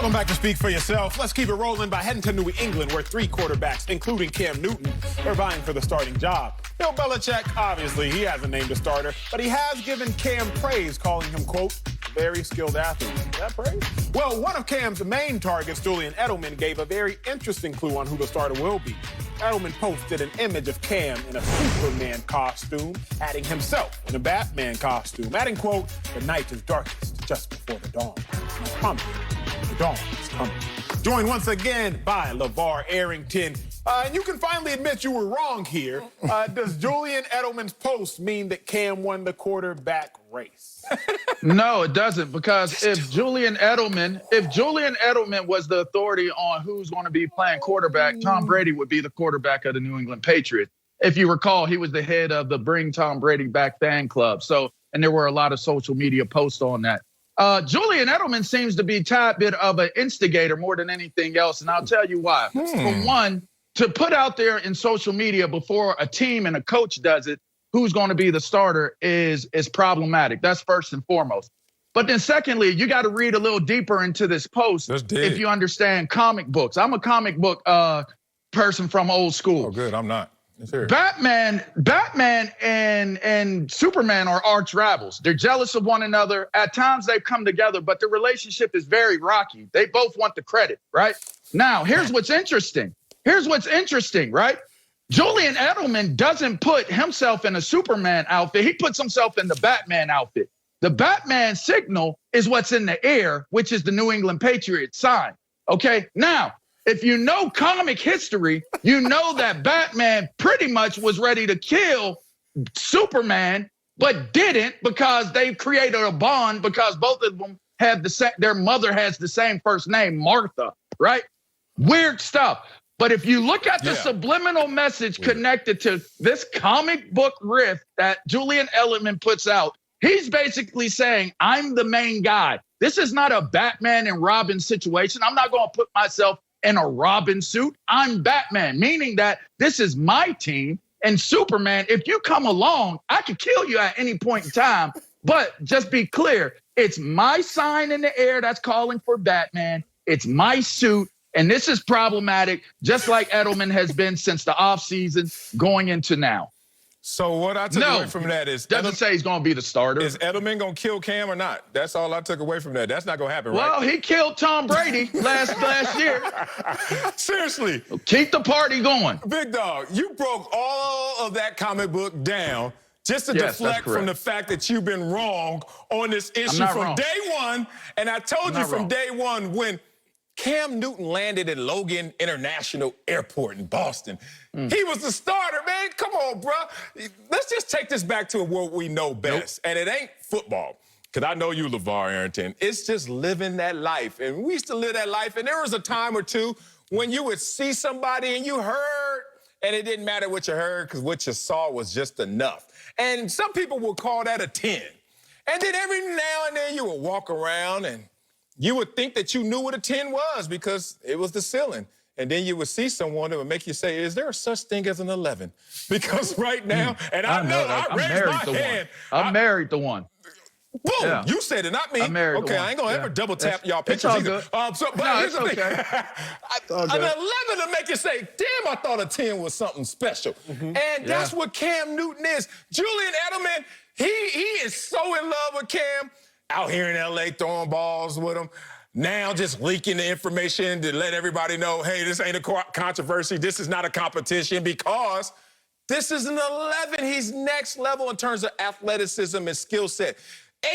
Welcome back to Speak for Yourself. Let's keep it rolling by heading to New England, where 3 quarterbacks, including Cam Newton, are vying for the starting job. Bill Belichick, obviously, he hasn't named a starter, but he has given Cam praise, calling him, quote, very skilled athlete. Is that praise? Well, one of Cam's main targets, Julian Edelman, gave a very interesting clue on who the starter will be. Edelman posted an image of Cam in a Superman costume, adding himself in a Batman costume, adding, quote, the night is darkest just before the dawn. It's coming. The dawn is coming. Joined once again by LeVar Arrington. And you can finally admit you were wrong here. Does Julian Edelman's post mean that Cam won the quarterback race? No, it doesn't, because if Julian Edelman was the authority on who's going to be playing quarterback, Tom Brady would be the quarterback of the New England Patriots. If you recall, he was the head of the Bring Tom Brady Back fan club. And there were a lot of social media posts on that. Julian Edelman seems to be a tad bit of an instigator more than anything else, and I'll tell you why. For one, to put out there in social media before a team and a coach does it, who's going to be the starter is problematic. That's first and foremost. But then secondly, you got to read a little deeper into this post if you understand comic books. I'm a comic book person from old school. Oh, good. I'm not. Batman and Superman are arch rivals. They're jealous of one another. At times they come together, but the relationship is very rocky. They both want the credit, right? Now, here's what's interesting. Right? Julian Edelman doesn't put himself in a Superman outfit. He puts himself in the Batman outfit. The Batman signal is what's in the air, which is the New England Patriots sign. Okay? Now, if you know comic history, you know that Batman pretty much was ready to kill Superman, but didn't, because they created a bond because both of them have their mother has the same first name, Martha, right? Weird stuff. But if you look at the subliminal message connected to this comic book riff that Julian Edelman puts out, he's basically saying, I'm the main guy. This is not a Batman and Robin situation. I'm not going to put myself in a Robin suit. I'm Batman, meaning that this is my team. And Superman, if you come along, I could kill you at any point in time. But just be clear, it's my sign in the air that's calling for Batman. It's my suit. And this is problematic, just like Edelman has been since the offseason going into now. So what I took away from that is... doesn't say he's going to be the starter. Is Edelman going to kill Cam or not? That's all I took away from that. That's not going to happen, right? Well, he killed Tom Brady last year. Seriously. Keep the party going. Big dog, you broke all of that comic book down just to deflect from the fact that you've been wrong on this issue from day one. And I told you from day one, when Cam Newton landed at Logan International Airport in Boston, he was the starter, man. Come on, bro. Let's just take this back to what we know best. And it ain't football, because I know you, LeVar Arrington. It's just living that life. And we used to live that life. And there was a time or two when you would see somebody and you heard, and it didn't matter what you heard, because what you saw was just enough. And some people would call that a 10. And then every now and then you would walk around and you would think that you knew what a 10 was because it was the ceiling. And then you would see someone that would make you say, is there a such thing as an 11? Because right now, and I know, I raised my hand. I'm married to one. Boom, yeah. You said it, not me. I'm married to one. I ain't going to ever double tap y'all pictures either. But here's the thing. An 11 to make you say, damn, I thought a 10 was something special. And that's what Cam Newton is. Julian Edelman, he is so in love with Cam. Out here in L.A. throwing balls with him. Now just leaking the information to let everybody know, hey, this ain't a controversy. This is not a competition, because this is an 11. He's next level in terms of athleticism and skill set.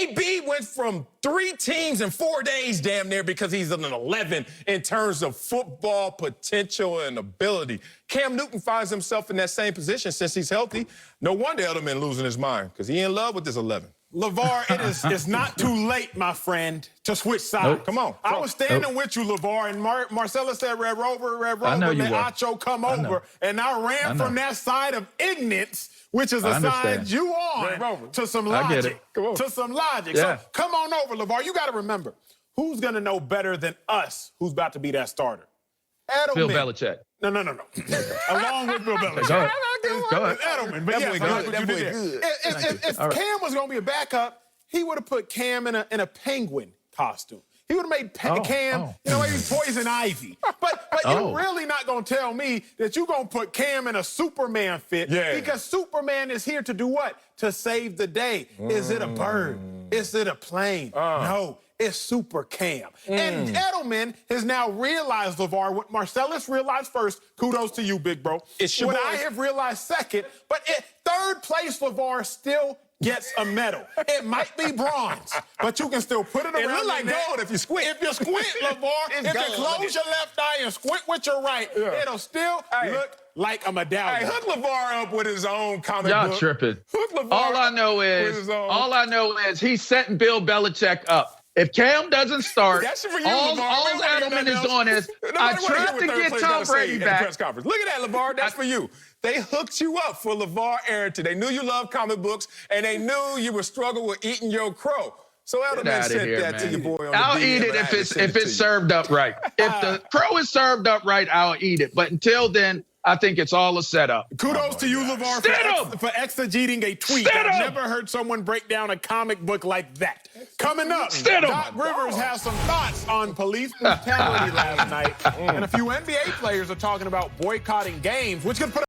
AB went from 3 teams in 4 days damn near because he's an 11 in terms of football potential and ability. Cam Newton finds himself in that same position since he's healthy. No wonder Edelman losing his mind, because he in love with this 11. LeVar, it's not too late, my friend, to switch sides. Come on. I was standing with you, LeVar, and Marcella said Red Rover, and Acho come over, and I ran from that side of ignorance, which is the side you on, to some logic. To some logic. So come on over, LeVar. You got to remember, who's going to know better than us who's about to be that starter? Edelman. Bill Belichick. No. Along with Bill Belichick. Go ahead. Edelman. But if Cam was going to be a backup, he would have put Cam in a penguin costume. He would have made Cam, maybe Poison Ivy. But you're really not going to tell me that you're going to put Cam in a Superman fit because Superman is here to do what? To save the day. Is it a bird? Is it a plane? No. It's Super Cam. And Edelman has now realized, LeVar, what Marcellus realized first. Kudos to you, big bro. It's what I have realized second. But third place, LeVar, still gets a medal. It might be bronze, but you can still put it around. It look like gold if you squint. If you squint, LeVar, if you close your left eye and squint with your right, it'll still look like a medallion. Hey, hook LeVar up with his own comic book. Y'all tripping. Hook LeVar all I know is he's setting Bill Belichick up. If Cam doesn't start, all Edelman is on is I tried to get Tom Brady back. Press conference. Look at that, LeVar. That's for you. They hooked you up for LeVar Arrington. They knew you loved comic books, and they knew you would struggle with eating your crow. So Edelman sent that to your boy on the I'll eat it if it's served up right. If the crow is served up right, I'll eat it. But until then, I think it's all a setup. Kudos to you, LeVar, for exegeting a tweet. I've never heard someone break down a comic book like that. Coming up, Doc Rivers has some thoughts on police brutality last night. And a few NBA players are talking about boycotting games, which could put